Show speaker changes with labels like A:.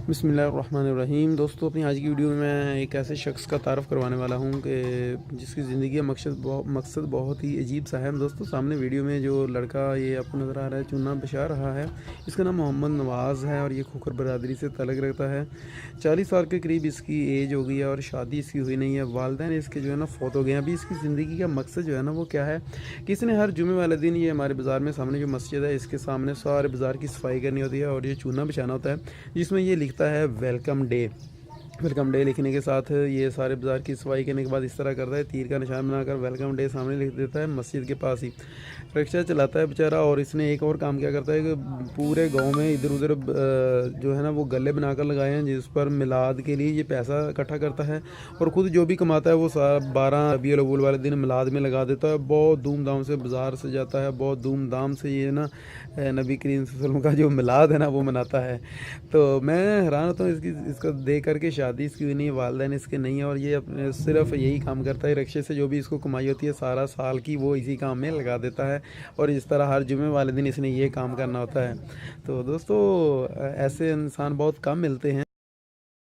A: बिस्मिल्लाहिर्रहमानिर्रहीम। दोस्तों, अपनी आज की वीडियो में मैं एक ऐसे शख्स का तारफ़ करवाने वाला हूँ कि जिसकी ज़िंदगी का मकसद बहुत ही अजीब सा है। दोस्तों, सामने वीडियो में जो लड़का ये आपको नज़र आ रहा है चूना बिछा रहा है, इसका नाम मोहम्मद नवाज़ है और ये खोखर बरदरी से तल्लुक़ रखता है। 40 साल के करीब इसकी एज हो गई है और शादी इसकी हुई नहीं है। वालिदैन इसके जो है ना फ़ौत हो गए हैं। अभी इसकी ज़िंदगी का मकसद जो है ना वो क्या है कि इसने हर जुमे वाले दिन ये हमारे बाज़ार में सामने जो मस्जिद है इसके सामने सारे बाज़ार की सफाई करनी होती है और ये चूना बिछाना होता है, जिसमें ये लिखता है वेलकम डे लिखने के साथ ये सारे बाज़ार की सफाई करने के बाद इस तरह करता है, तीर का निशान बनाकर वेलकम डे सामने लिख देता है मस्जिद के पास ही। रिक्शा चलाता है बेचारा। और इसने एक और काम क्या करता है कि पूरे गांव में इधर उधर जो है ना वो गले बनाकर लगाए हैं, जिस पर मिलाद के लिए ये पैसा इकट्ठा करता है और ख़ुद जो भी कमाता है वो 12 रबीउल अव्वल वाले दिन मिलाद में लगा देता है। बहुत धूमधाम से बाज़ार से जाता है, बहुत धूमधाम से ये ना नबी करीम सल्लल्लाहु अलैहि वसल्लम का जो मिलाद है ना वो मनाता है। तो मैं हैरान होता हूँ इसका देख करके। शादी इसकी हुई नहीं, वालिदैन इसके नहीं है और ये अपने सिर्फ यही काम करता है। रिक्शे से जो भी इसको कमाई होती है सारा साल की वो इसी काम में लगा देता है और इस तरह हर जुमे वाले दिन इसने ये काम करना होता है। तो दोस्तों, ऐसे इंसान बहुत कम मिलते हैं।